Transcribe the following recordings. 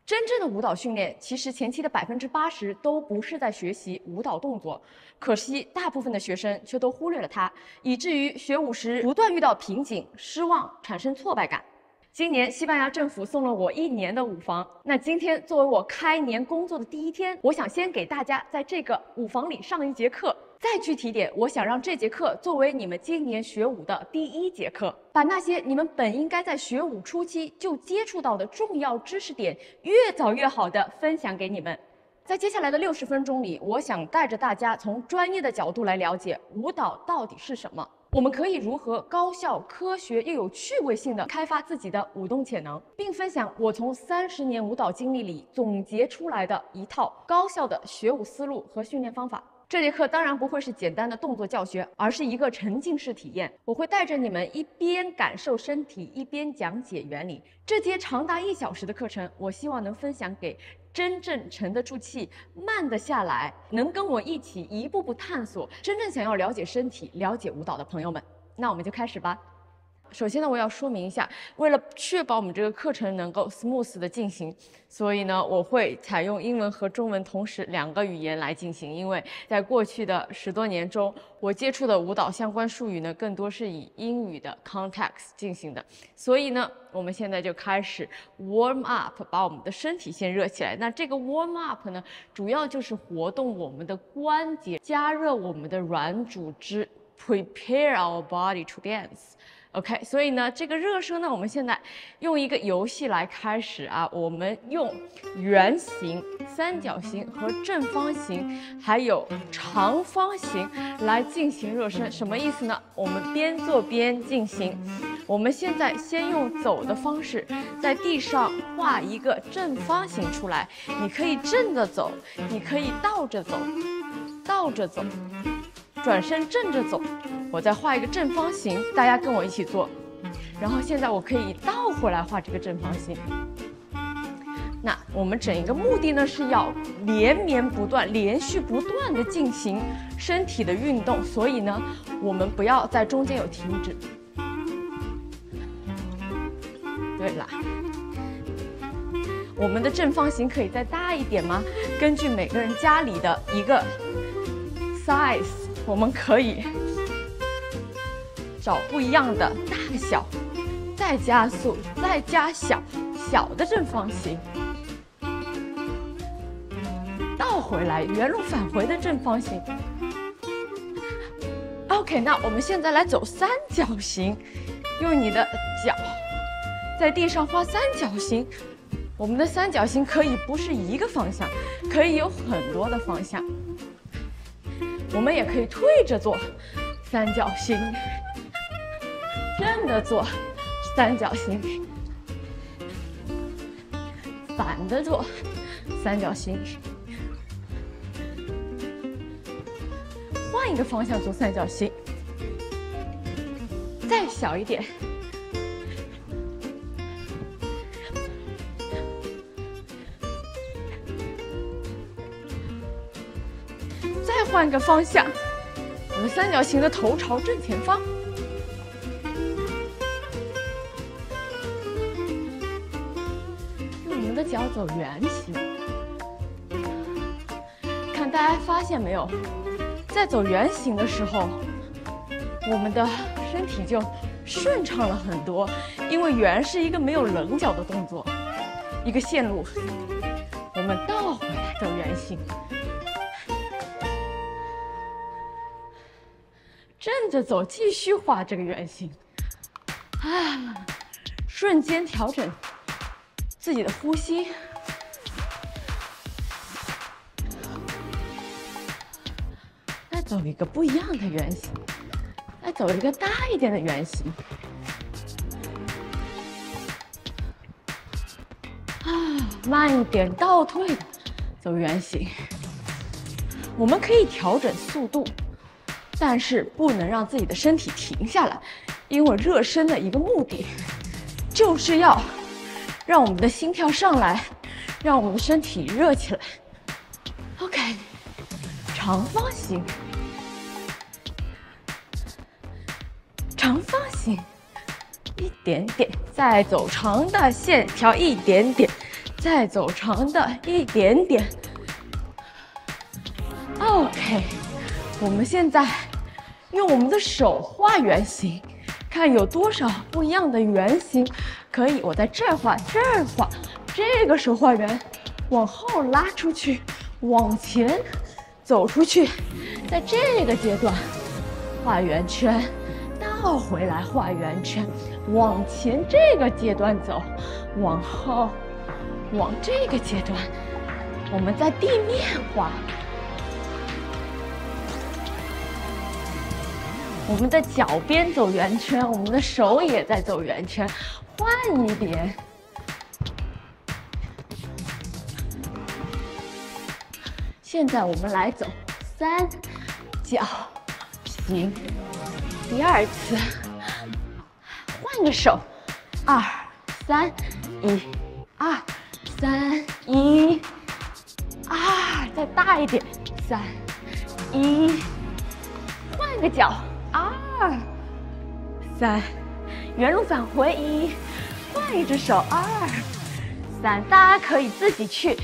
真正的舞蹈训练，其实前期的80%都不是在学习舞蹈动作，可惜大部分的学生却都忽略了它，以至于学舞时不断遇到瓶颈、失望，产生挫败感。今年西班牙政府送了我1年的舞房，那今天作为我开年工作的第一天，我想先给大家在这个舞房里上一节课。再具体点，我想让这节课作为你们今年学舞的第1节课，把那些你们本应该在学舞初期就接触到的重要知识点，越早越好的分享给你们。在接下来的60分钟里，我想带着大家从专业的角度来了解舞蹈到底是什么，我们可以如何高效、科学又有趣味性的开发自己的舞动潜能，并分享我从30年舞蹈经历里总结出来的一套高效的学舞思路和训练方法。这节课当然不会是简单的动作教学，而是一个沉浸式体验。我会带着你们一边感受身体，一边讲解原理。这节长达1小时的课程，我希望能分享给真正沉得住气、慢得下来，能跟我一起一步步探索，真正想要了解身体、了解舞蹈的朋友们。那我们就开始吧。首先呢，我要说明一下，为了确保我们这个课程能够 smooth 的进行，所以呢，我会采用英文和中文同时2个语言来进行。因为在过去的10多年中，我接触的舞蹈相关术语呢，更多是以英语的 context 进行的。所以呢，我们现在就开始 warm up， 把我们的身体先热起来。那这个 warm up 呢，主要就是活动我们的关节，加热我们的软组织 ，prepare our body to dance。OK， 所以呢，这个热身呢，我们现在用一个游戏来开始啊。我们用圆形、三角形和正方形，还有长方形来进行热身。什么意思呢？我们边做边进行。我们现在先用走的方式，在地上画一个正方形出来。你可以正着走，你可以倒着走，倒着走。转身正着走，我再画一个正方形，大家跟我一起做。然后现在我可以倒回来画这个正方形。那我们整一个目的呢，是要连绵不断、连续不断的进行身体的运动，所以呢，我们不要在中间有停止。对了，我们的正方形可以再大一点吗？根据每个人家里的一个 size。我们可以找不一样的大小，再加速，再加小的正方形，倒回来，原路返回的正方形。OK， 那我们现在来走三角形，用你的脚在地上画三角形。我们的三角形可以不是一个方向，可以有很多的方向。我们也可以退着做三角形，正着做三角形，反着做三角形，换一个方向做三角形，再小一点，换个方向，我们三角形的头朝正前方。用我们的脚走圆形。看大家发现没有，在走圆形的时候，我们的身体就顺畅了很多，因为圆是一个没有棱角的动作，一个线路。我们倒回来走圆形。正着走，继续画这个圆形，瞬间调整自己的呼吸，再走一个不一样的圆形，再走一个大一点的圆形，慢一点，倒退走圆形。我们可以调整速度。但是不能让自己的身体停下来，因为热身的一个目的，就是要让我们的心跳上来，让我们的身体热起来。OK， 长方形，长方形，一点点，再走长的线条，一点点，再走长的一点点。OK， 我们现在用我们的手画圆形，看有多少不一样的圆形可以。我在这儿画，这儿画，这个手画圆，往后拉出去，往前走出去，在这个阶段画圆圈，倒回来画圆圈，往前这个阶段走，往后往这个阶段，我们在地面画。我们的脚边走圆圈，我们的手也在走圆圈，换一点。现在我们来走三角形，第二次，换个手，2、3、1、2、3、1、2，再大一点，3、1，换个脚。2、3，原路返回1，换一只手2、3，大家可以自己去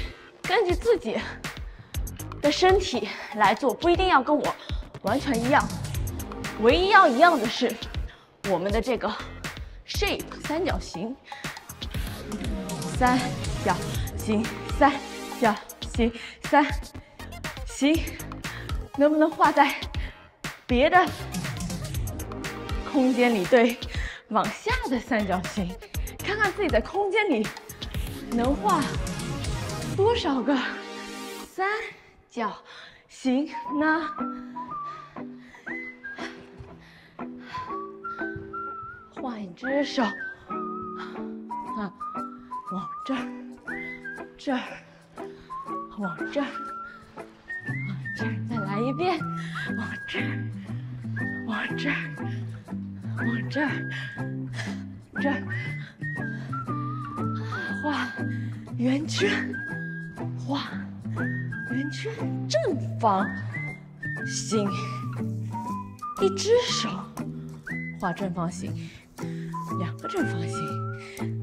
根据自己的身体来做，不一定要跟我完全一样。唯一要一样的是我们的这个 shape 三角形，三角形，三角形，三形，能不能画在别的空间里？对，往下的三角形，看看自己在空间里能画多少个三角形呢？换一只手，往这儿，这儿，往这儿，往这儿，再来一遍，往这儿，往这儿，往这儿，这儿，画圆圈，画圆圈，正方形，一只手画正方形，2个正方形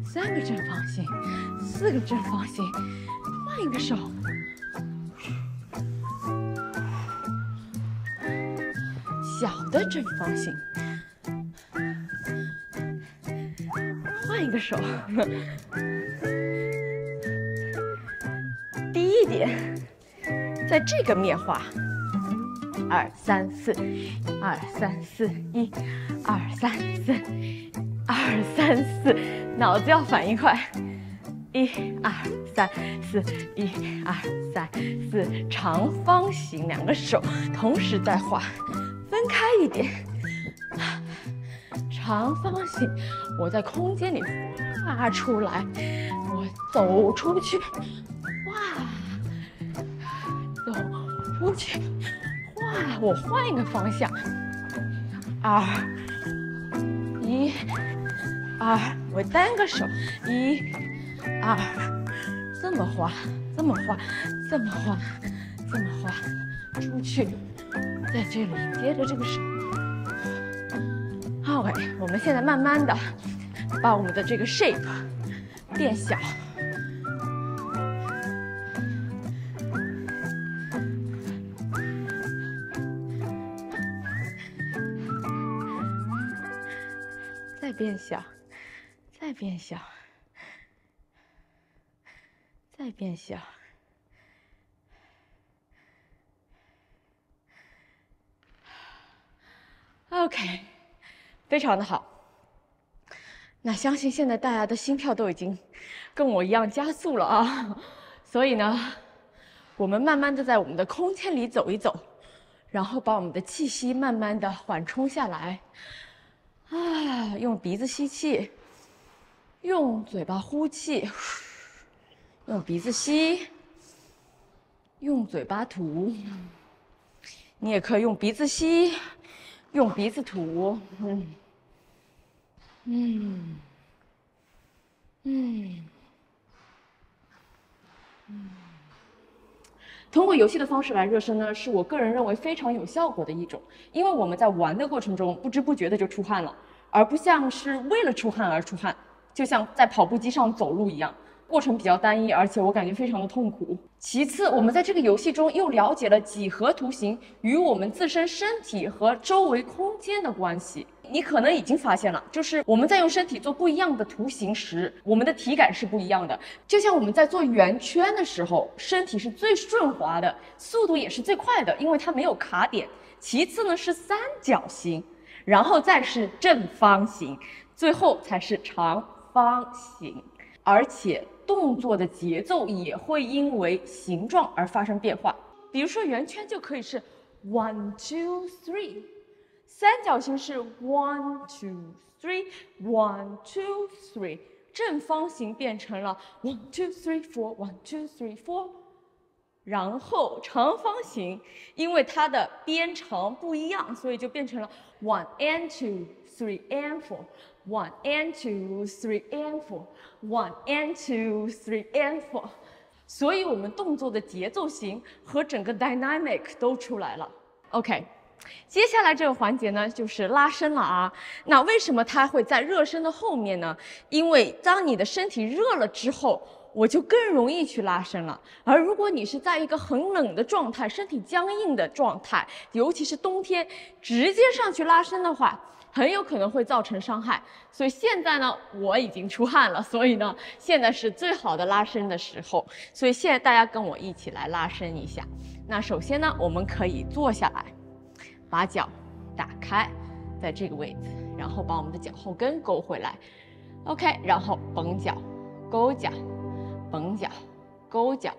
，3个正方形，4个正方形，换一个手，小的正方形，换一个手，第一点，在这个面画，2、3、4，2、3、4、1，2、3、4，2、3、4，脑子要反应快，1、2、3、4，1、2、3、4，长方形，2个手同时在画，分开一点，长方形，我在空间里画出来，我走出去，画，走出去。我换一个方向，2、1、2，我单个手，1、2，这么画，这么画，这么画，这么画，出去，在这里接着这个手。OK， 我们现在慢慢的把我们的这个 shape 变小。再变小，再变小，再变小。OK， 非常的好。那相信现在大家的心跳都已经跟我一样加速了啊，所以呢，我们慢慢的在我们的空间里走一走，然后把我们的气息慢慢的缓冲下来。啊，用鼻子吸气，用嘴巴呼气，用鼻子吸，用嘴巴吐。你也可以用鼻子吸，用鼻子吐。通过游戏的方式来热身呢，是我个人认为非常有效果的一种，因为我们在玩的过程中不知不觉的就出汗了，而不像是为了出汗而出汗，就像在跑步机上走路一样。过程比较单一，而且我感觉非常的痛苦。其次，我们在这个游戏中又了解了几何图形与我们自身身体和周围空间的关系。你可能已经发现了，就是我们在用身体做不一样的图形时，我们的体感是不一样的。就像我们在做圆圈的时候，身体是最顺滑的，速度也是最快的，因为它没有卡点。其次呢是三角形，然后再是正方形，最后才是长方形。而且动作的节奏也会因为形状而发生变化。比如说圆圈就可以是 1 2 3， 三角形是 1 2 3 1 2 3， 正方形变成了 1 2 3 4 1 2 3 4。然后长方形，因为它的边长不一样，所以就变成了 1 and 2 3 and 4 1 and 2 3 and 4 1 and 2 3 and 4。所以我们动作的节奏型和整个 dynamic 都出来了。OK， 接下来这个环节呢就是拉伸了啊。那为什么它会在热身的后面呢？因为当你的身体热了之后，我就更容易去拉伸了。而如果你是在一个很冷的状态，身体僵硬的状态，尤其是冬天，直接上去拉伸的话，很有可能会造成伤害。所以现在呢，我已经出汗了，所以呢，现在是最好的拉伸的时候。所以现在大家跟我一起来拉伸一下。那首先呢，我们可以坐下来，把脚打开，在这个位置，然后把我们的脚后跟勾回来。OK， 然后绷脚、勾脚。绷脚、勾脚，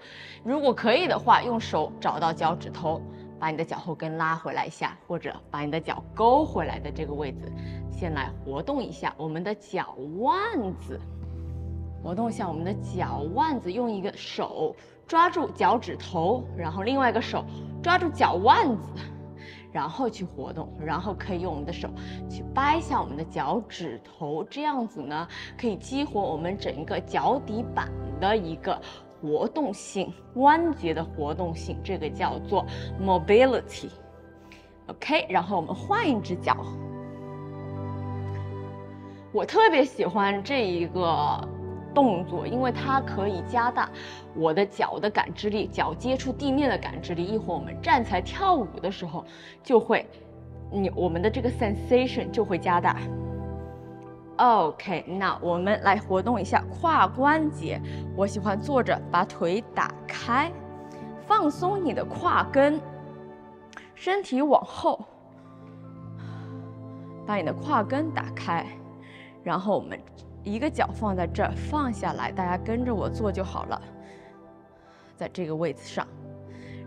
如果可以的话，用手找到脚趾头，把你的脚后跟拉回来一下，或者把你的脚勾回来的这个位置，先来活动一下我们的脚腕子，活动一下我们的脚腕子，用一个手抓住脚趾头，然后另外一个手抓住脚腕子，然后去活动，然后可以用我们的手去掰一下我们的脚趾头，这样子呢，可以激活我们整个脚底板的一个活动性，关节的活动性，这个叫做 mobility。OK， 然后我们换一只脚。我特别喜欢这一个动作，因为它可以加大我的脚的感知力，脚接触地面的感知力。一会儿我们站起来跳舞的时候，就会，我们的这个 sensation 就会加大。OK， 那我们来活动一下胯关节。我喜欢坐着，把腿打开，放松你的胯根，身体往后，把你的胯根打开，然后我们一个脚放在这儿，放下来，大家跟着我做就好了，在这个位置上，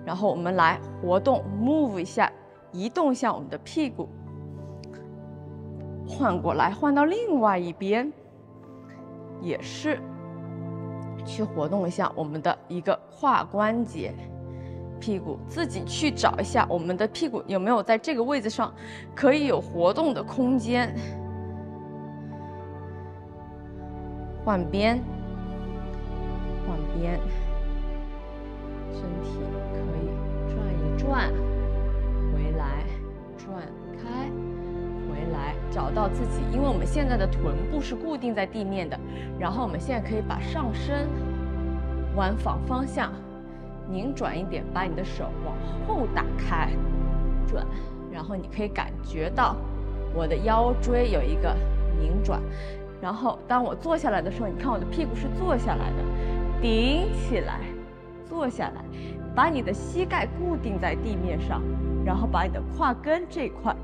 然后我们来活动 move 一下，移动一下我们的屁股，换过来，换到另外一边，也是去活动一下我们的一个胯关节，屁股自己去找一下我们的屁股有没有在这个位置上可以有活动的空间。换边，换边，身体可以转一转，回来，转开，回来，找到自己。因为我们现在的臀部是固定在地面的，然后我们现在可以把上身往反方向拧转一点，把你的手往后打开，转，然后你可以感觉到我的腰椎有一个拧转。然后当我坐下来的时候，你看我的屁股是坐下来的，顶起来，坐下来，把你的膝盖固定在地面上，然后把你的胯根这一块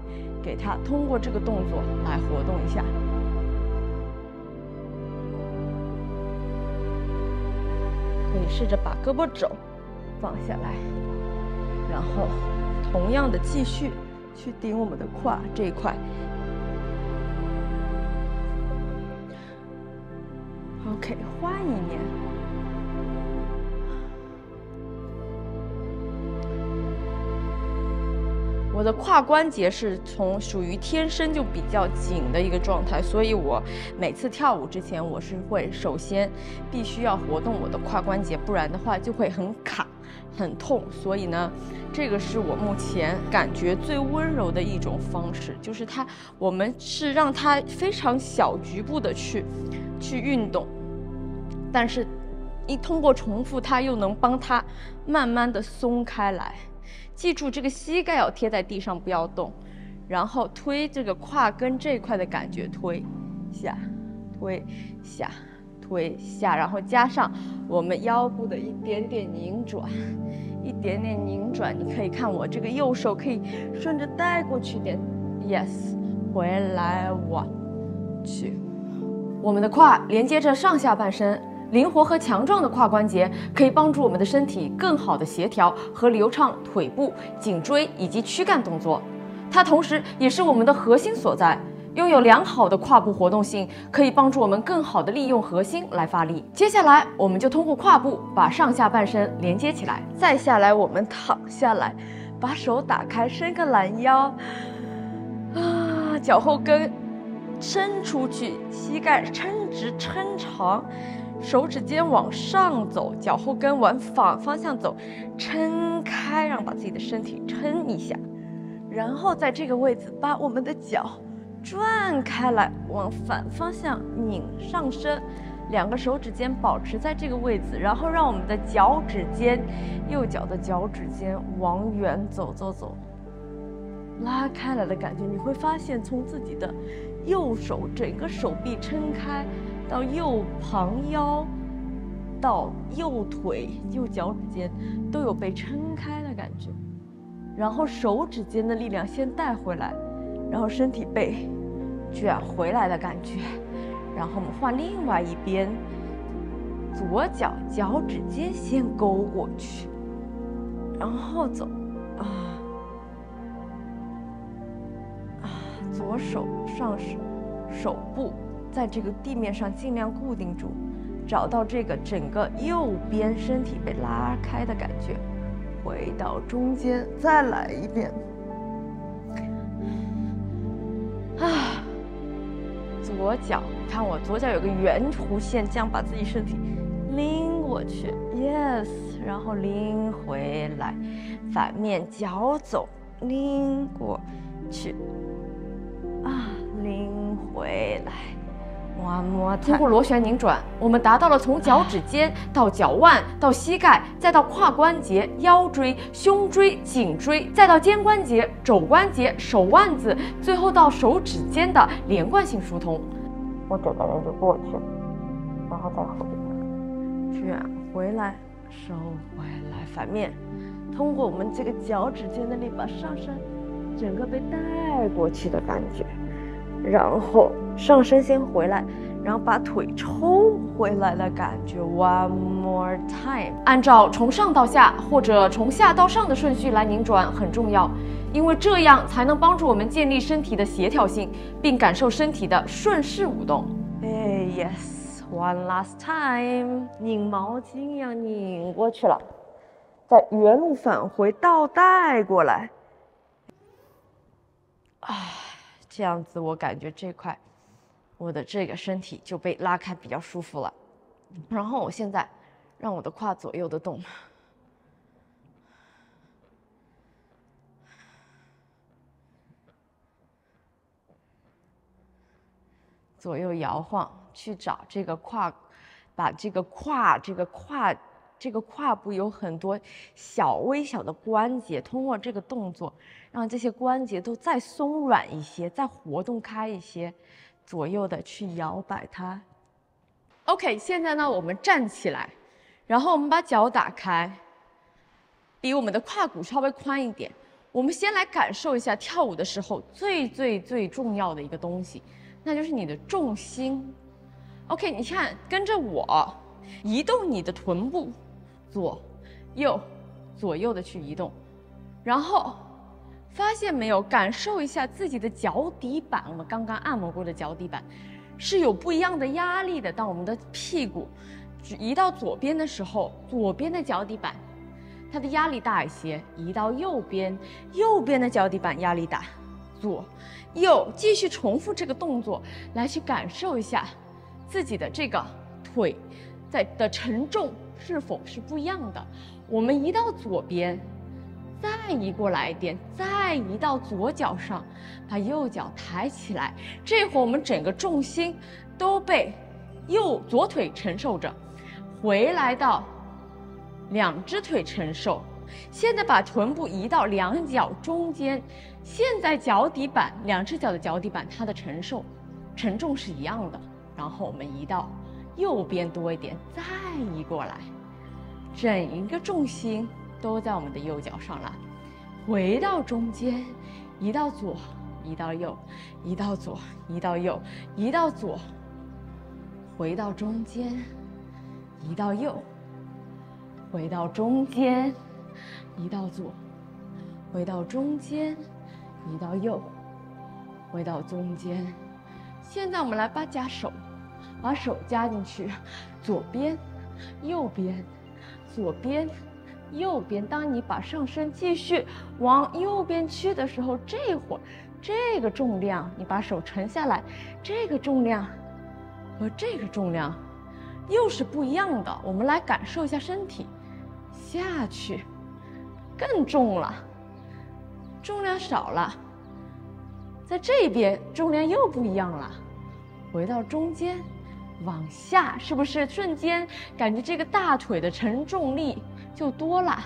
给它通过这个动作来活动一下。可以试着把胳膊肘放下来，然后同样的继续去顶我们的胯这一块。OK， 换一面。我的胯关节是属于天生就比较紧的一个状态，所以我每次跳舞之前，我是会首先必须要活动我的胯关节，不然的话就会很卡、很痛。所以呢，这个是我目前感觉最温柔的一种方式，就是我们是让它非常小局部的去运动。但是一通过重复，它又能帮它慢慢的松开来。记住这个膝盖要贴在地上，不要动，然后推这个胯跟这一块的感觉，推下，推下，推下，然后加上我们腰部的一点点拧转，一点点拧转。你可以看我这个右手可以顺着带过去一点 ，yes， 回来往去。我们的胯连接着上下半身。灵活和强壮的胯关节可以帮助我们的身体更好的协调和流畅腿部、颈椎以及躯干动作。它同时也是我们的核心所在。拥有良好的胯部活动性，可以帮助我们更好的利用核心来发力。接下来，我们就通过胯部把上下半身连接起来。再下来，我们躺下来，把手打开，伸个懒腰，脚后跟伸出去，膝盖抻直抻长。手指尖往上走，脚后跟往反方向走，撑开，让把自己的身体撑一下，然后在这个位置把我们的脚转开来，往反方向拧上升，两个手指尖保持在这个位置，然后让我们的脚趾尖，右脚的脚趾尖往远走走走，拉开来的感觉，你会发现从自己的右手整个手臂撑开。到右旁腰，到右腿、右脚趾尖都有被撑开的感觉，然后手指尖的力量先带回来，然后身体被卷回来的感觉，然后我们换另外一边，左脚脚趾尖先勾过去，然后走，左手上手部。在这个地面上尽量固定住，找到这个整个右边身体被拉开的感觉，回到中间，再来一遍。左脚，你看我左脚有个圆弧线，这样把自己身体拎过去 ，yes， 然后拎回来，反面脚走，拎过去，拎回来。One more time。通过螺旋拧转，我们达到了从脚趾尖到脚腕，到膝盖，再到胯关节、腰椎、胸椎、颈椎，再到肩关节、肘关节、手腕子，最后到手指尖的连贯性疏通。我整个人就过去了，然后再回来，卷回来，收回来，反面。通过我们这个脚趾尖的力，把上身整个被带过去的感觉。然后上身先回来，然后把腿抽回来的感觉 ，one more time。按照从上到下或者从下到上的顺序来拧转很重要，因为这样才能帮助我们建立身体的协调性，并感受身体的顺势舞动。Yes，one last time， 拧毛巾一样拧过去了，再原路返回倒带过来。这样子我感觉这块我的这个身体就被拉开比较舒服了。然后我现在让我的胯左右的动，左右摇晃，去找这个胯，把这个胯部有很多微小的关节，通过这个动作，让这些关节都再松软一些，再活动开一些，左右的去摇摆它。OK， 现在呢，我们站起来，然后我们把脚打开，比我们的胯骨稍微宽一点。我们先来感受一下跳舞的时候最重要的一个东西，那就是你的重心。OK， 你看，跟着我移动你的臀部。左右的去移动，然后发现没有，感受一下自己的脚底板，我们刚刚按摩过的脚底板是有不一样的压力的。当我们的屁股移到左边的时候，左边的脚底板它的压力大一些，移到右边的脚底板压力大，左右继续重复这个动作，来去感受一下自己的这个腿的承重是否是不一样的。我们移到左边，再移过来一点，再移到左脚上，把右脚抬起来。这会儿我们整个重心都被左腿承受着。回来到两只腿承受。现在把臀部移到两脚中间，现在脚底板，两只脚的脚底板它的承重是一样的。然后我们移到右边多一点，再移过来，整一个重心都在我们的右脚上了。回到中间，移到左，移到右，移到左，移到右，移到左，回到中间，移到右，回到中间，移到左，回到中间，移到右，回到中间。现在我们来加手，把手加进去，左边、右边，左边、右边。当你把上身继续往右边去的时候，这会儿这个重量，你把手沉下来，这个重量和这个重量又是不一样的。我们来感受一下身体，下去更重了，重量少了，在这边重量又不一样了，回到中间，往下，是不是瞬间感觉这个大腿的承重力就多了？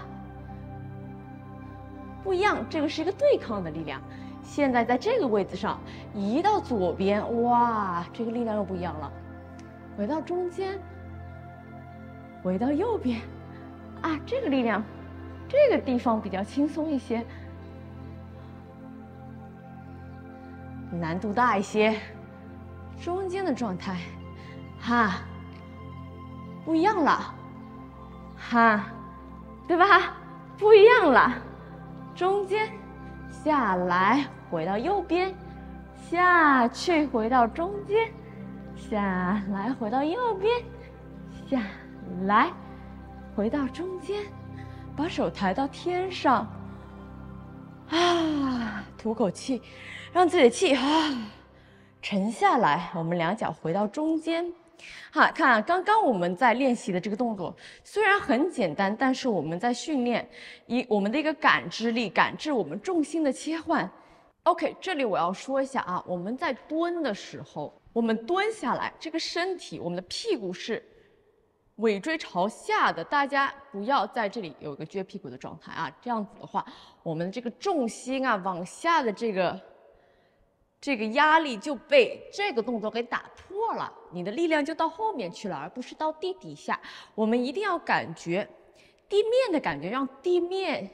不一样，这个是一个对抗的力量。现在在这个位置上移到左边，哇，这个力量又不一样了。回到中间，回到右边，啊，这个力量，这个地方比较轻松一些，难度大一些。中间的状态，哈，不一样了，哈，对吧？不一样了。中间下来，回到右边，下去，回到中间，下来，回到右边，下来，回到中间，把手抬到天上，啊，吐口气，让自己的气沉下来。我们两脚回到中间。好，看刚刚我们在练习的这个动作虽然很简单，但是我们在训练我们的一个感知力，感知我们重心的切换。OK， 这里我要说一下啊，我们在蹲的时候，我们蹲下来，这个身体，我们的屁股是尾椎朝下的，大家不要在这里有一个撅屁股的状态啊，这样子的话，我们的这个重心啊往下的这个压力就被这个动作给打破了，你的力量就到后面去了，而不是到地底下。我们一定要感觉地面的感觉，让地面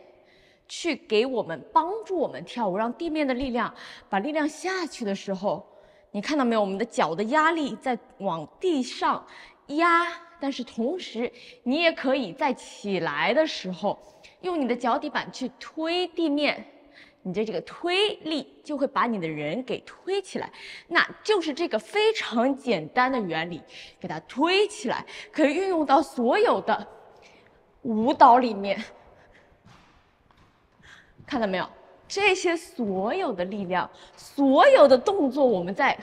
去给我们帮助我们跳舞，让地面的力量把力量下去的时候，你看到没有？我们的脚的压力在往地上压，但是同时你也可以在起来的时候用你的脚底板去推地面。你的这个推力就会把你的人给推起来，那就是这个非常简单的原理，给它推起来，可以运用到所有的舞蹈里面。看到没有？这些所有的力量，所有的动作，我们在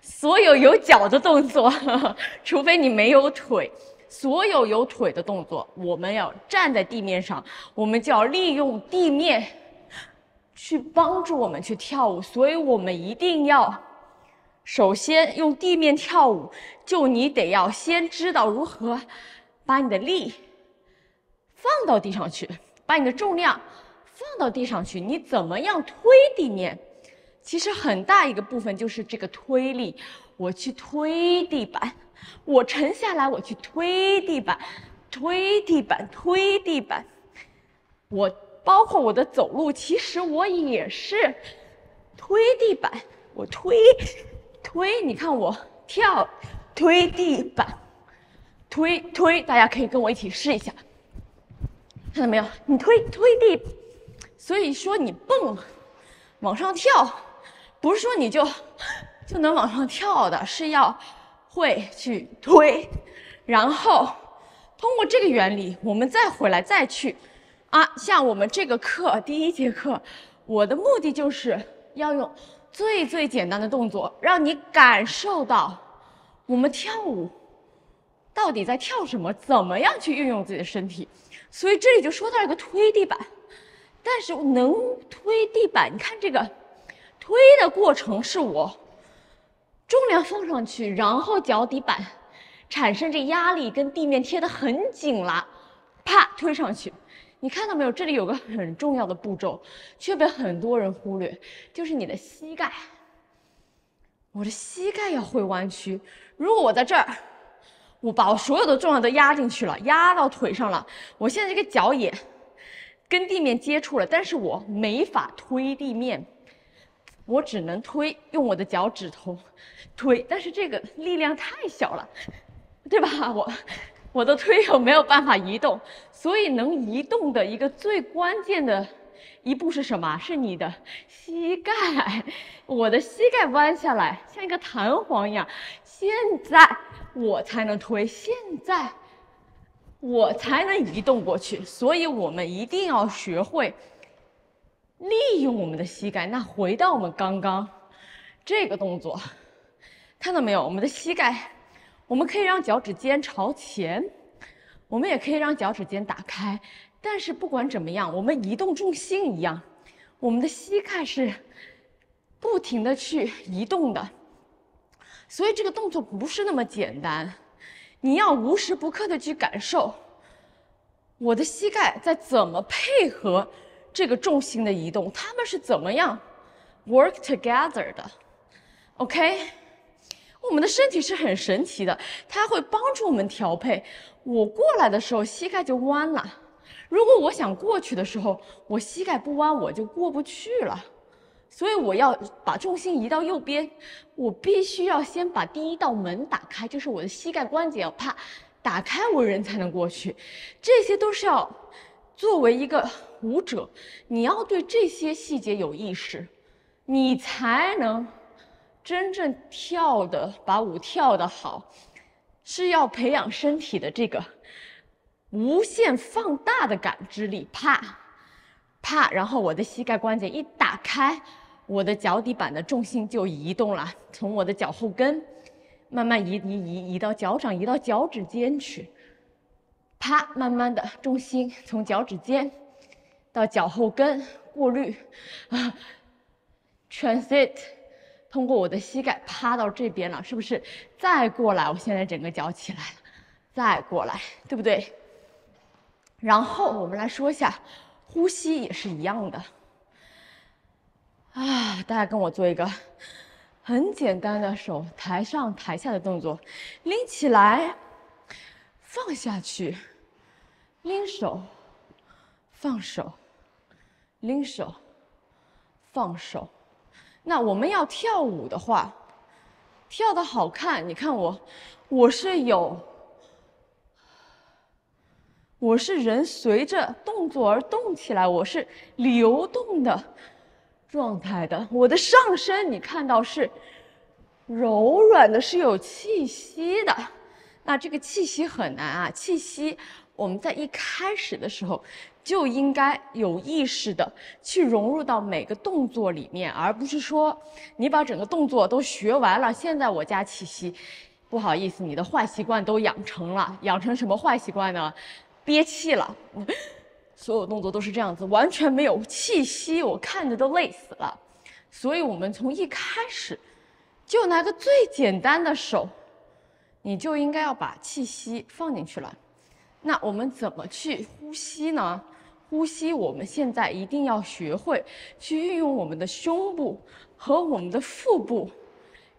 所有有脚的动作，除非你没有腿，所有有腿的动作，我们要站在地面上，我们就要利用地面去帮助我们去跳舞，所以我们一定要首先用地面跳舞，就你得要先知道如何把你的力放到地上去，把你的重量放到地上去，你怎么样推地面？其实很大一个部分就是这个推力，我去推地板，我沉下来，我去推地板，推地板，推地板，我。包括我的走路，其实我也是推地板，我推，你看我跳，推地板，推，大家可以跟我一起试一下，看到没有？你推地，所以说你蹦，往上跳，不是说你就能往上跳的，是要会去推，然后通过这个原理，我们再回来再去。像我们这个课第一节课，我的目的就是要用最简单的动作，让你感受到我们跳舞到底在跳什么，怎么样去运用自己的身体。所以这里就说到一个推地板，但是能推地板，你看这个推的过程是我重量放上去，然后脚底板产生这压力，跟地面贴得很紧了，啪推上去。你看到没有？这里有个很重要的步骤，却被很多人忽略，就是你的膝盖。我的膝盖要会弯曲。如果我在这儿，我把我所有的重量都压进去了，压到腿上了，我现在这个脚也跟地面接触了，但是我没法推地面，我只能推，用我的脚趾头推，但是这个力量太小了，对吧？我的推友没有办法移动，所以能移动的一个最关键的一步是什么？是你的膝盖。我的膝盖弯下来，像一个弹簧一样，现在我才能推，现在我才能移动过去。所以我们一定要学会利用我们的膝盖。那回到我们刚刚这个动作，看到没有？我们的膝盖，我们可以让脚趾尖朝前，我们也可以让脚趾尖打开。但是不管怎么样，我们移动重心一样，我们的膝盖是不停的去移动的。所以这个动作不是那么简单，你要无时不刻的去感受我的膝盖在怎么配合这个重心的移动，它们是怎么样 work together 的 ，OK？ 我们的身体是很神奇的，它会帮助我们调配。我过来的时候，膝盖就弯了；如果我想过去的时候，我膝盖不弯，我就过不去了。所以我要把重心移到右边，我必须要先把第一道门打开，就是我的膝盖关节要啪打开，我人才能过去。这些都是要作为一个舞者，你要对这些细节有意识，你才能真正把舞跳得好。是要培养身体的这个无限放大的感知力，啪啪，然后我的膝盖关节一打开，我的脚底板的重心就移动了，从我的脚后跟慢慢移到脚掌，移到脚趾尖去，啪，慢慢的重心从脚趾尖到脚后跟过滤transit， 通过我的膝盖趴到这边了，是不是？再过来，我现在整个脚起来了，再过来，对不对？然后我们来说一下呼吸，也是一样的啊。大家跟我做一个很简单的手抬上抬下的动作，拎起来，放下去，拎手，放手，拎手，放手。那我们要跳舞的话，跳得好看，你看我是人随着动作而动起来，我是流动的状态的。我的上身你看到是柔软的，是有气息的。那这个气息很难啊，气息我们在一开始的时候就应该有意识的去融入到每个动作里面，而不是说你把整个动作都学完了，现在我加气息。不好意思，你的坏习惯都养成了。养成什么坏习惯呢？憋气了，所有动作都是这样子，完全没有气息，我看着都累死了。所以我们从一开始就拿个最简单的手，你就应该要把气息放进去了。那我们怎么去呼吸呢？呼吸我们现在一定要学会去运用我们的胸部和我们的腹部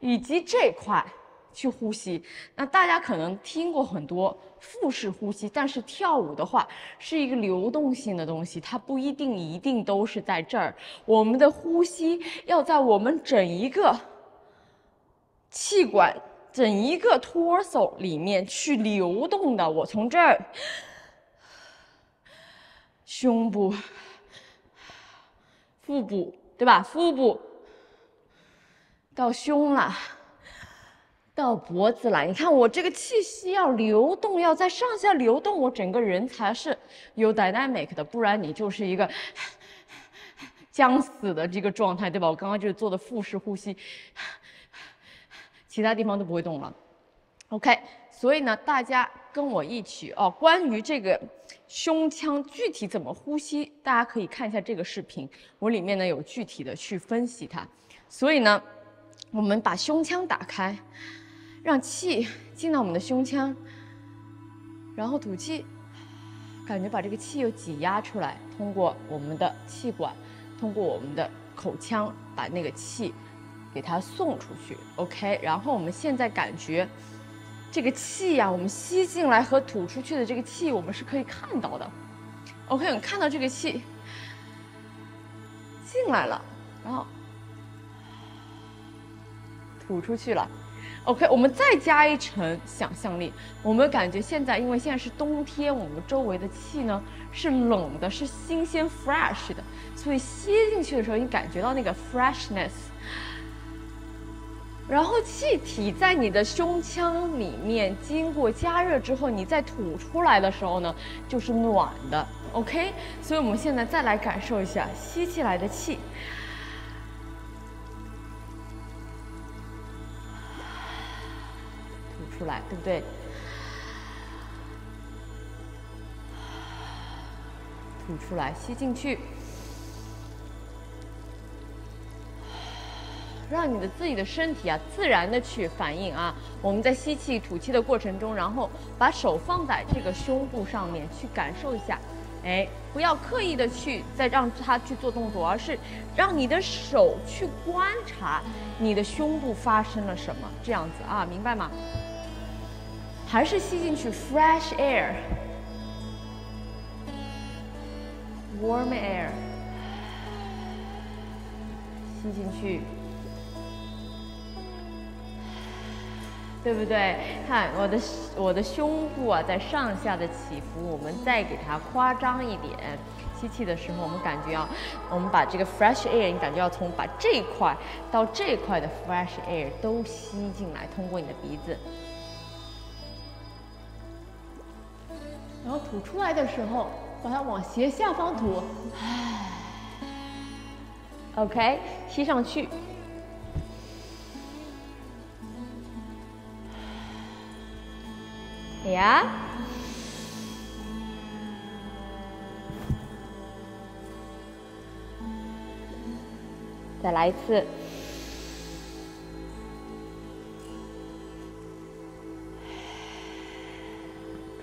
以及这块去呼吸。那大家可能听过很多腹式呼吸，但是跳舞的话是一个流动性的东西，它不一定都是在这儿。我们的呼吸要在我们整一个气管、整一个 torso 里面去流动的。我从这儿胸部、腹部，对吧？腹部到胸了，到脖子了。你看我这个气息要流动，要在上下流动，我整个人才是有 dynamic 的，不然你就是一个僵死的这个状态，对吧？我刚刚就是做的腹式呼吸，其他地方都不会动了。OK， 所以呢，大家跟我一起哦，关于这个胸腔具体怎么呼吸，大家可以看一下这个视频，我里面呢有具体的去分析它。所以呢，我们把胸腔打开，让气进到我们的胸腔，然后吐气，感觉把这个气又挤压出来，通过我们的气管，通过我们的口腔，把那个气给它送出去。OK， 然后我们现在感觉这个气呀，我们吸进来和吐出去的这个气，我们是可以看到的。OK， 我们看到这个气进来了，然后吐出去了。OK， 我们再加一层想象力，我们感觉现在，因为现在是冬天，我们周围的气呢是冷的，是新鲜 fresh 的，所以吸进去的时候，你感觉到那个 freshness， 然后气体在你的胸腔里面经过加热之后，你再吐出来的时候呢，就是暖的。OK， 所以我们现在再来感受一下吸进来的气。出来，对不对？吐出来，吸进去，让你的自己的身体啊，自然的去反应啊。我们在吸气、吐气的过程中，然后把手放在这个胸部上面，去感受一下。哎，不要刻意的去再让它去做动作，而是让你的手去观察你的胸部发生了什么，这样子啊，明白吗？还是吸进去 fresh air， warm air， 吸进去，对不对？看我的胸部啊，在上下的起伏，我们再给它夸张一点。吸气的时候，我们感觉啊，我们把这个 fresh air， 你感觉要从把这一块到这一块的 fresh air 都吸进来，通过你的鼻子。然后吐出来的时候，把它往斜下方吐。OK， 吸上去。呀，再来一次。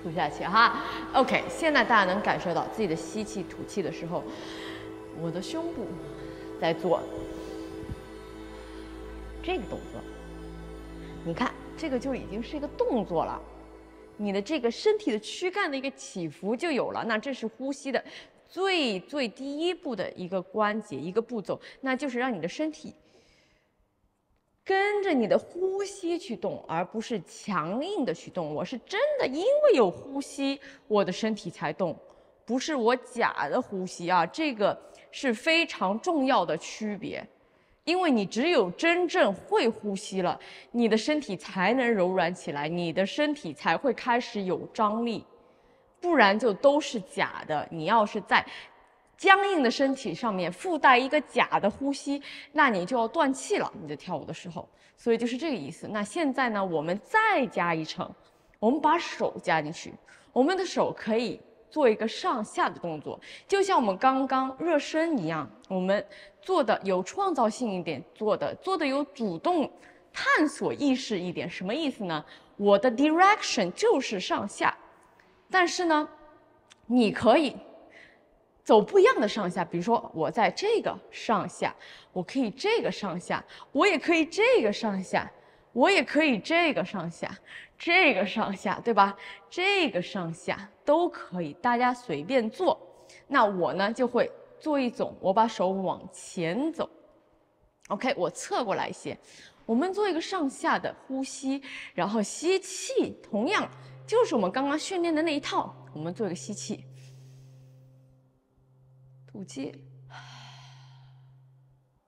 吐下去哈 ，OK。现在大家能感受到自己的吸气、吐气的时候，我的胸部在做这个动作。你看，这个就已经是一个动作了，你的这个身体的躯干的一个起伏就有了。那这是呼吸的最第一步的一个关节、一个步骤，那就是让你的身体跟着你的呼吸去动，而不是强硬的去动。我是真的因为有呼吸，我的身体才动，不是我假的呼吸啊。这个是非常重要的区别，因为你只有真正会呼吸了，你的身体才能柔软起来，你的身体才会开始有张力，不然就都是假的。你要是在僵硬的身体上面附带一个假的呼吸，那你就要断气了，你在跳舞的时候。所以就是这个意思。那现在呢，我们再加一层，我们把手加进去，我们的手可以做一个上下的动作，就像我们刚刚热身一样，我们做的有创造性一点，做的有主动探索意识一点。什么意思呢？我的 direction 就是上下，但是呢，你可以走不一样的上下，比如说我在这个上下，我可以这个上下，我也可以这个上下，我也可以这个上下，这个上下，对吧？这个上下都可以，大家随便做。那我呢就会做一种，我把手往前走 ，OK， 我侧过来一些，我们做一个上下的呼吸，然后吸气，同样就是我们刚刚训练的那一套，我们做一个吸气。吐气，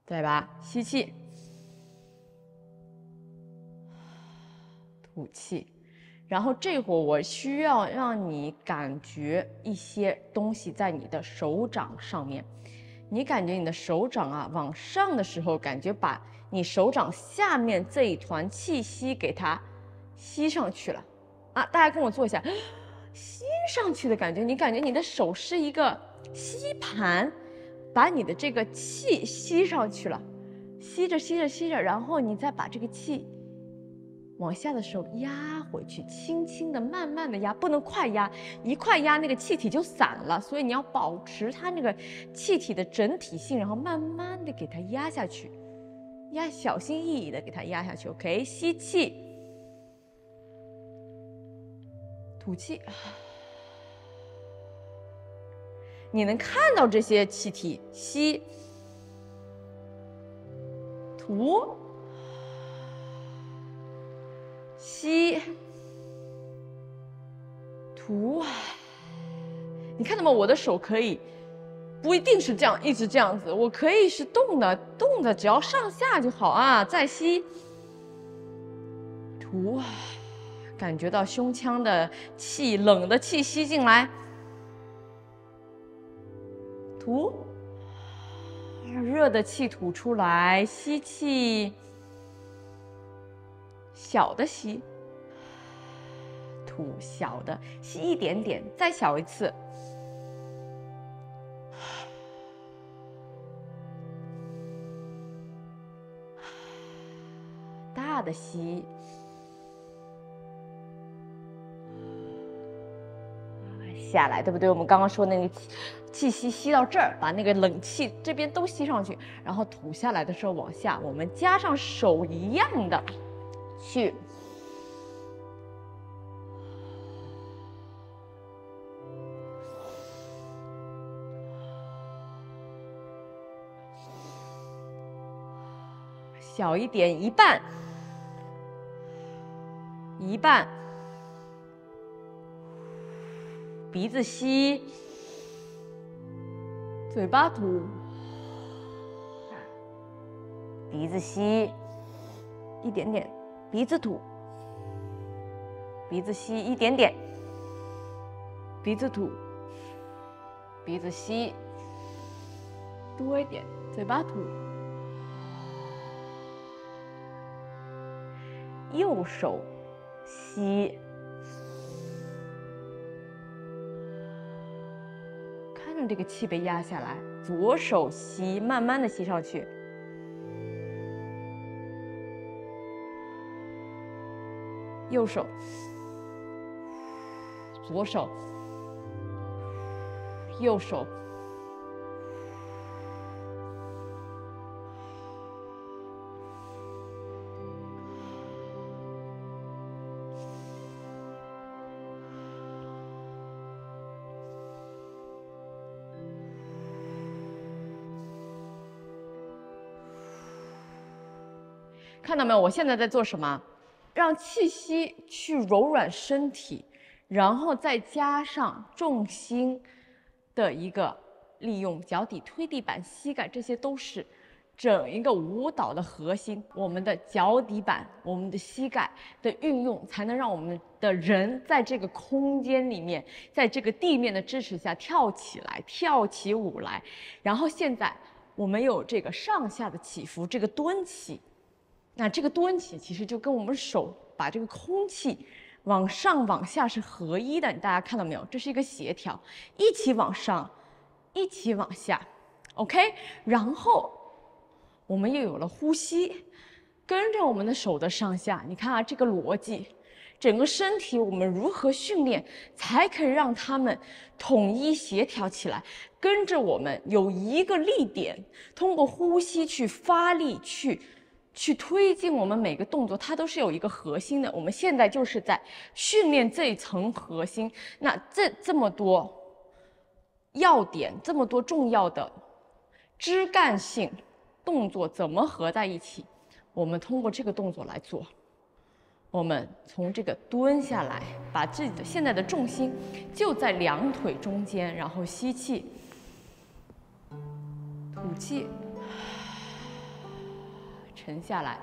对吧？吸气，吐气，然后这会儿我需要让你感觉一些东西在你的手掌上面。你感觉你的手掌啊往上的时候，感觉把你手掌下面这一团气息给它吸上去了啊！大家跟我做一下，吸上去的感觉，你感觉你的手是一个吸盘，把你的这个气吸上去了，吸着吸着吸着，然后你再把这个气往下的时候压回去，轻轻的、慢慢的压，不能快压，一快压那个气体就散了，所以你要保持它那个气体的整体性，然后慢慢的给它压下去，压小心翼翼的给它压下去。OK， 吸气，吐气。你能看到这些气体，吸，吐。吸，吐，你看到吗？我的手可以不一定是这样，一直这样子，我可以是动的，只要上下就好啊。再吸，吐，感觉到胸腔的气，冷的气吸进来，吐，热的气吐出来，吸气。小的吸，吐，小的吸一点点，再小一次，大的吸，下来，对不对？我们刚刚说那个气息吸到这儿，把那个冷气这边都吸上去，然后吐下来的时候往下，我们加上手一样的去。小一点，一半，一半，鼻子吸，嘴巴吐，鼻子吸，一点点，鼻子吐，鼻子吸一点点，鼻子吐，鼻子吸，多一点，嘴巴吐。右手吸，看着这个气被压下来，左手吸，慢慢的吸上去。右手，左手，右手。看到没有？我现在在做什么？让气息去柔软身体，然后再加上重心的一个利用，脚底推地板、膝盖，这些都是整一个舞蹈的核心。我们的脚底板、我们的膝盖的运用，才能让我们的人在这个空间里面，在这个地面的支持下跳起来，跳起舞来。然后现在我们有这个上下的起伏，这个蹲起。那这个蹲起其实就跟我们手把这个空气往上往下是合一的，大家看到没有？这是一个协调，一起往上，一起往下 ，OK。然后我们又有了呼吸，跟着我们的手的上下，你看啊，这个逻辑，整个身体我们如何训练，才可以让它们统一协调起来，跟着我们有一个力点，通过呼吸去发力去推进我们每个动作，它都是有一个核心的。我们现在就是在训练这一层核心。那这么多要点，这么多重要的枝干性动作怎么合在一起？我们通过这个动作来做。我们从这个蹲下来，把自己的现在的重心就在两腿中间，然后吸气，吐气。沉下来，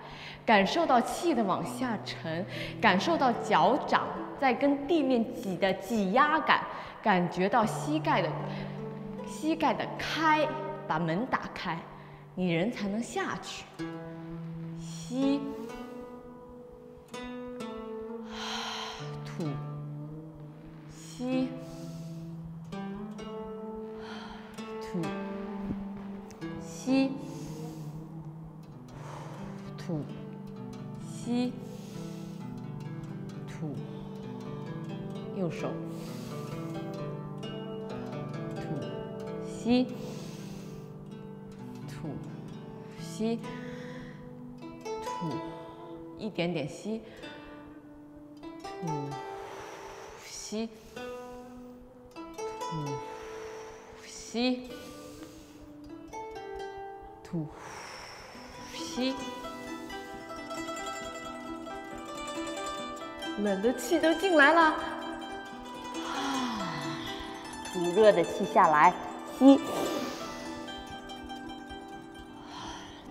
感受到气的往下沉，感受到脚掌在跟地面挤压感，感觉到膝盖的开，把门打开，你人才能下去。吸，吐，吸，吐，吸。吐，吸，手，吐，吸，吐，吸，吐，一点点吸，吐，吸，吐，吸，吐，吸。冷的气都进来了，吐热的气下来，吸，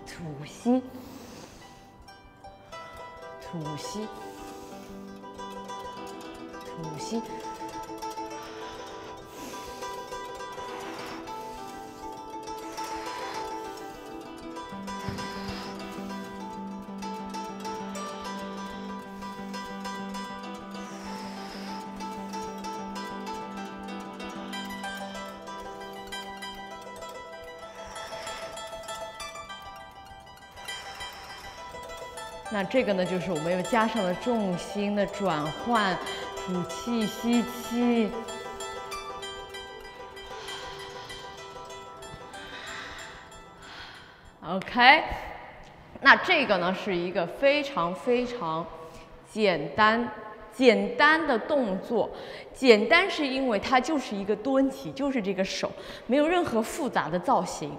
吐吸，吐吸，吐吸。那这个呢，就是我们又加上了重心的转换，吐气吸气。OK， 那这个呢是一个非常简单的动作。简单是因为它就是一个蹲起，就是这个手，没有任何复杂的造型。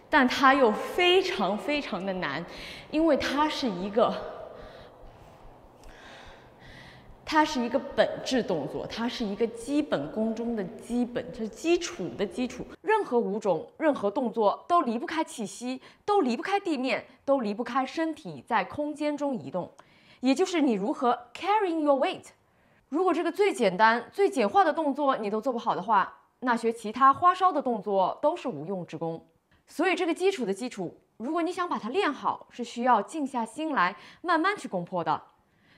但它又非常的难，因为它是一个本质动作，它是一个基本功中的基本，就是基础的基础。任何舞种、任何动作都离不开气息，都离不开地面，都离不开身体在空间中移动，也就是你如何 carrying your weight。如果这个最简单、最简化的动作你都做不好的话，那学其他花哨的动作都是无用之功。所以这个基础的基础，如果你想把它练好，是需要静下心来，慢慢去攻破的。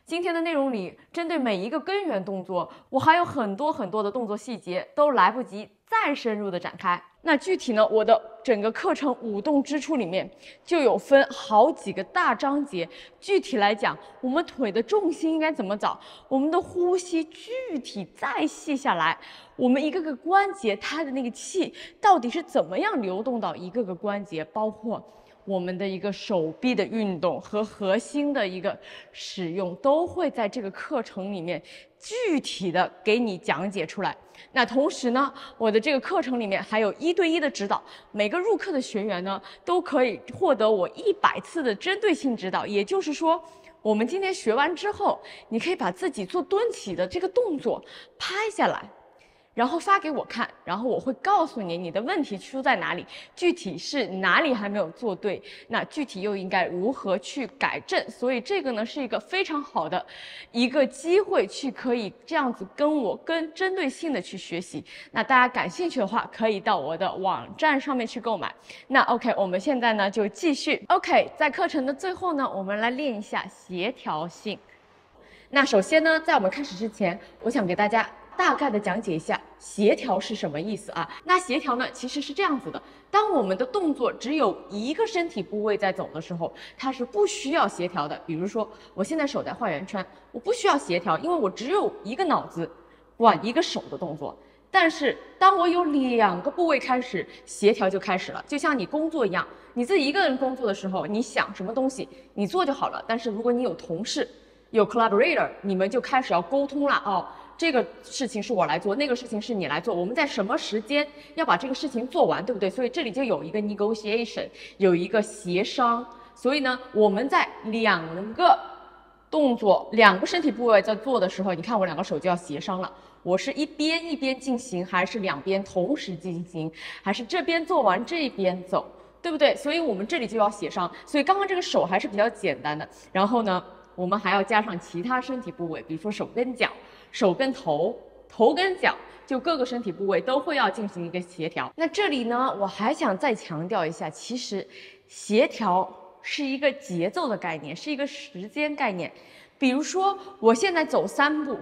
今天的内容里，针对每一个根源动作，我还有很多的动作细节，都来不及再深入的展开。那具体呢，我的整个课程舞动支出里面就有分好几个大章节。具体来讲，我们腿的重心应该怎么找，我们的呼吸具体再细下来，我们一个个关节它的那个气到底是怎么样流动到一个个关节，包括我们的一个手臂的运动和核心的一个使用，都会在这个课程里面具体的给你讲解出来。那同时呢，我的这个课程里面还有1对1的指导，每个入课的学员呢都可以获得我100次的针对性指导。也就是说，我们今天学完之后，你可以把自己做蹲起的这个动作拍下来，然后发给我看，然后我会告诉你的问题出在哪里，具体是哪里还没有做对，那具体又应该如何去改正。所以这个呢是一个非常好的一个机会，去可以这样子跟我针对性的去学习。那大家感兴趣的话，可以到我的网站上面去购买。那 OK， 我们现在呢就继续。OK， 在课程的最后呢，我们来练一下协调性。那首先呢，在我们开始之前，我想给大家大概的讲解一下协调是什么意思啊？那协调呢，其实是这样子的：当我们的动作只有一个身体部位在走的时候，它是不需要协调的。比如说，我现在手在画圆圈，我不需要协调，因为我只有一个脑子管一个手的动作。但是当我有2个部位开始，协调就开始了。就像你工作一样，你自己一个人工作的时候，你想什么东西，你做就好了。但是如果你有同事，有 collaborator， 你们就开始要沟通了哦。这个事情是我来做，那个事情是你来做，我们在什么时间要把这个事情做完，对不对？所以这里就有一个 negotiation， 有一个协商。所以呢，我们在2个动作、2个身体部位在做的时候，你看我2个手就要协商了。我是一边进行，还是2边同时进行，还是这边做完这边走，对不对？所以我们这里就要协商。所以刚刚这个手还是比较简单的，然后呢，我们还要加上其他身体部位，比如说手跟脚。手跟头，头跟脚，就各个身体部位都会要进行一个协调。那这里呢，我还想再强调一下，其实协调是一个节奏的概念，是一个时间概念。比如说，我现在走3步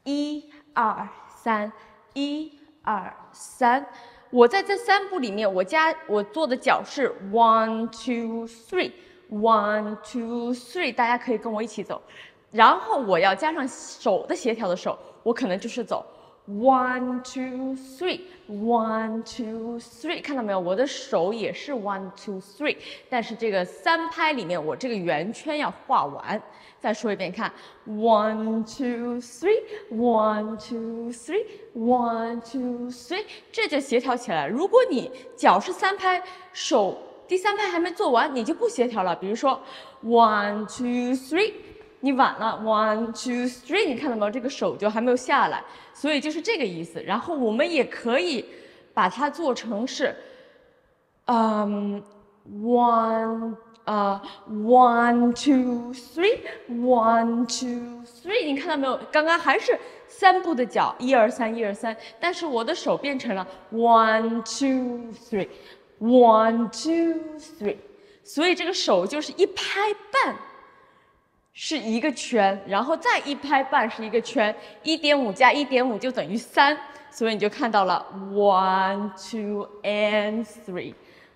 ，1、2、3，1、2、3。我在这3步里面，我做的脚是 1、2、3，1、2、3，大家可以跟我一起走。然后我要加上手的协调的时候，我可能就是走 1 2 3 1 2 3，看到没有？我的手也是 1 2 3，但是这个3拍里面，我这个圆圈要画完。再说一遍，看 1 2 3 1 2 3 1 2 3，这就协调起来了。如果你脚是3拍，手第3拍还没做完，你就不协调了。比如说 1 2 3。你晚了 1 2 3，你看到没有？这个手就还没有下来，所以就是这个意思。然后我们也可以把它做成是1 1 2 3 1 2 3，你看到没有？刚刚还是3步的脚，1 2 3 1 2 3，但是我的手变成了1 2 3 1 2 3，所以这个手就是1拍半。是一个圈，然后再1拍半是一个圈，1.5加1.5就等于3，所以你就看到了 1 2 and 3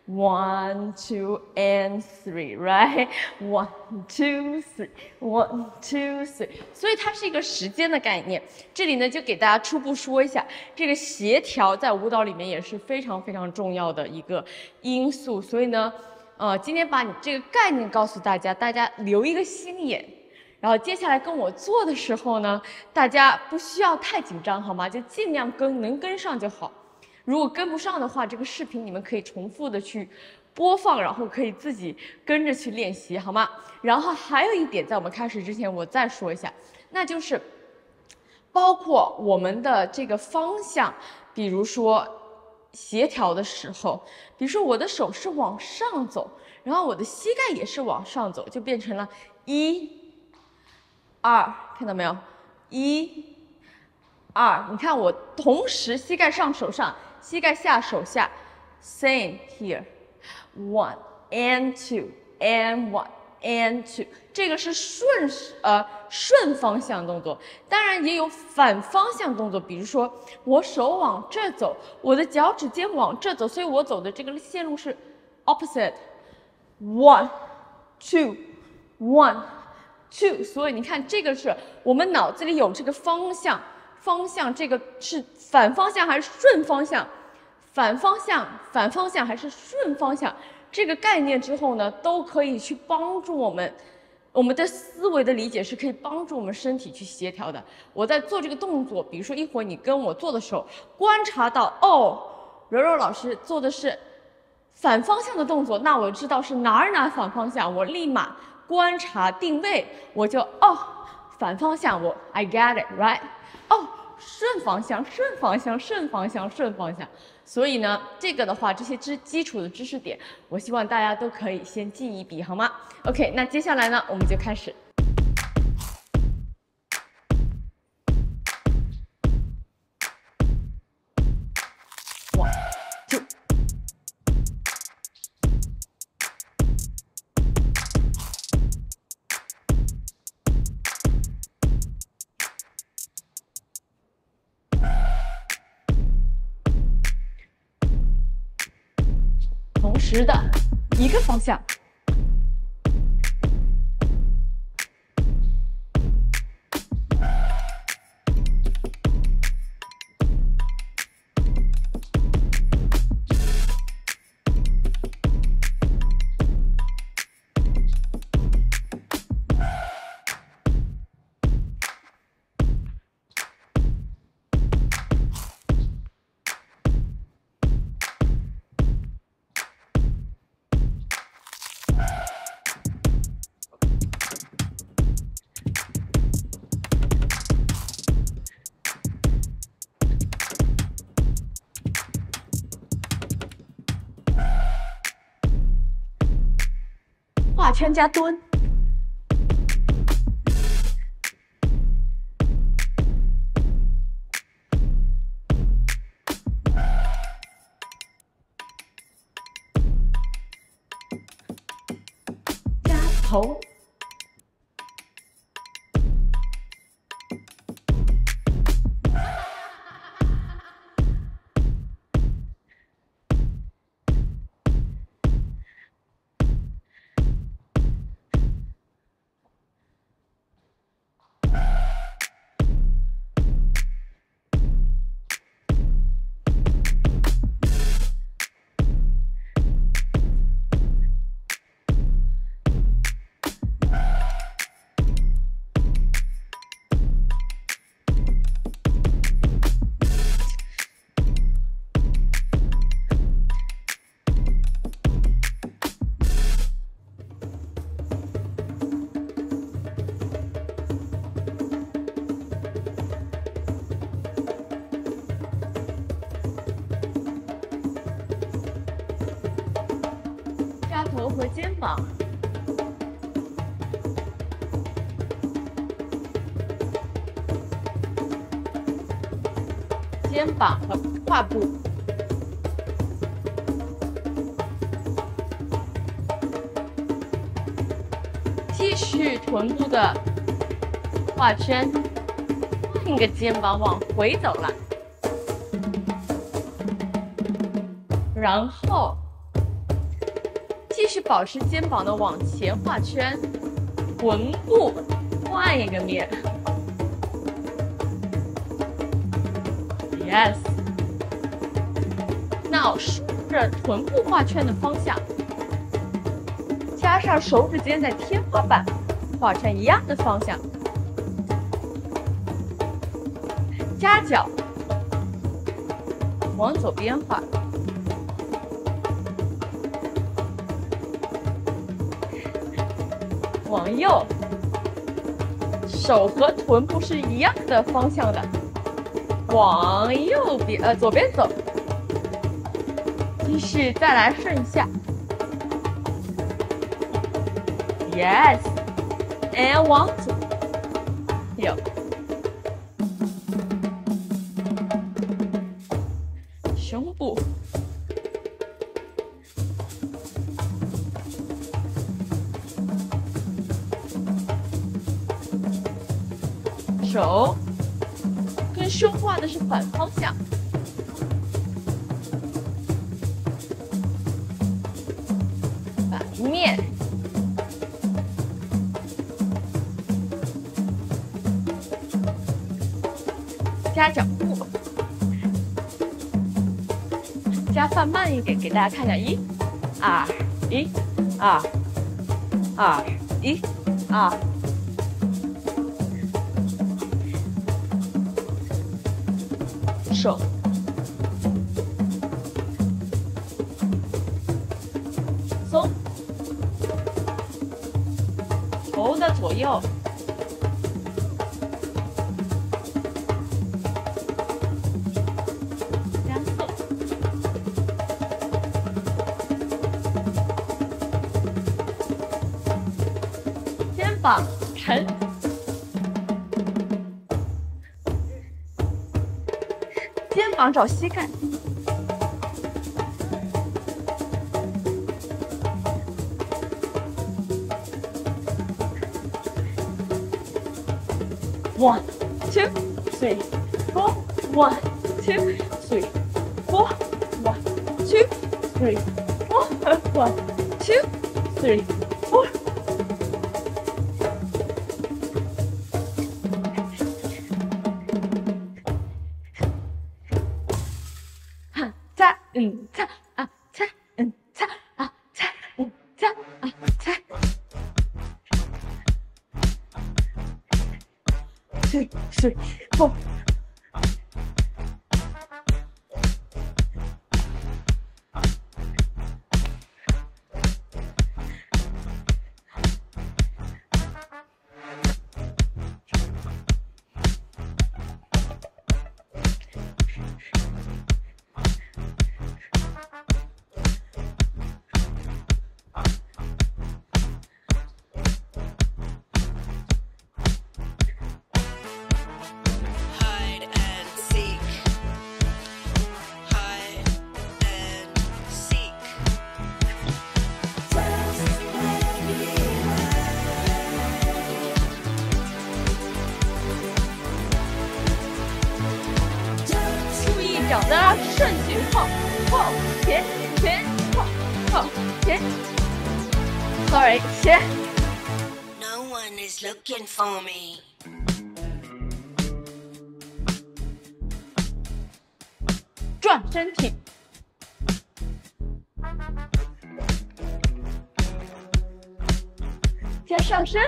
1 2 and 3 right 1 2 3 1 2 3，所以它是一个时间的概念。这里呢就给大家初步说一下，这个协调在舞蹈里面也是非常非常重要的一个因素，所以呢。今天把你这个概念告诉大家，大家留一个心眼，然后接下来跟我做的时候呢，大家不需要太紧张，好吗？就尽量能跟上就好。如果跟不上的话，这个视频你们可以重复的去播放，然后可以自己跟着去练习，好吗？然后还有一点，在我们开始之前，我再说一下，那就是包括我们的这个方向，比如说。协调的时候，比如说我的手是往上走，然后我的膝盖也是往上走，就变成了1 2，看到没有？1 2，你看我同时膝盖上手上，膝盖下手下 ，same here， 1 and 2 and 1 and 2，这个是顺方向动作，当然也有反方向动作，比如说我手往这走，我的脚趾尖往这走，所以我走的这个线路是 opposite， 1 2 1 2，所以你看这个是我们脑子里有这个方向这个是反方向还是顺方向？反方向还是顺方向？这个概念之后呢，都可以去帮助我们的思维的理解是可以帮助我们身体去协调的。我在做这个动作，比如说一会儿你跟我做的时候，观察到哦，柔柔老师做的是反方向的动作，那我知道是哪反方向，我立马观察定位，我就哦反方向，我 I get it right， 哦顺方向。所以呢，这个的话，这些基础的知识点，我希望大家都可以先记一笔，好吗 ？OK， 那接下来呢，我们就开始。1 2。同时的一个方向。画圈加蹲，加头，和肩膀，肩膀和胯部，继续臀部的画圈，另一个肩膀往回走了，然后继续保持肩膀的往前画圈，臀部换一个面。Yes。Now 顺着臀部画圈的方向，加上手指尖在天花板画成一样的方向，夹角往左边画，往右，手和臀部是一样的方向的。往右边，左边走，继续再来顺一下 ，yes， and 往左，右，胸部，手。跟胸画的是反方向，反面，夹脚步，加放慢一点，给大家看一下，一、二、一、二、二、一、二。手，松，头的左右，两侧，肩膀沉。肩膀找膝盖，1 2 3 4 1 2 3 4 1 2 3 4 1 2 3 4。2 3 4。脚的顺序，后前前后前 ，sorry 前。No one is looking for me. 转身体，加上身。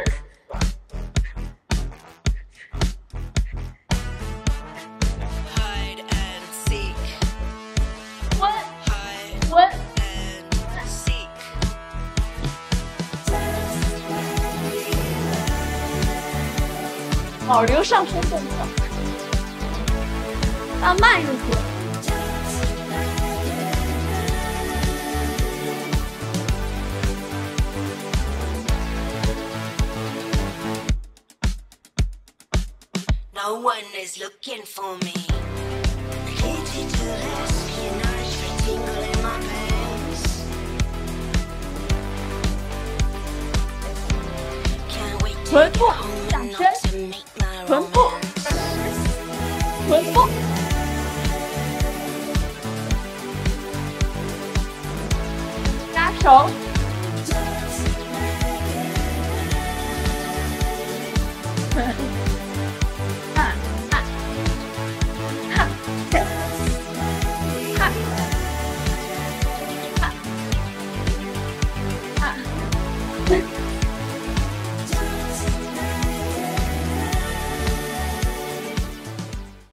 保留上身动作，要慢一点。No one is looking for me. Addicted to espionage, a tingle in my pants. Can't wait to 臀 get 部 home 上 and 身 not to make my 臀部 romance. 臀部，拉手，啊啊，哈，对，哈，哈，啊，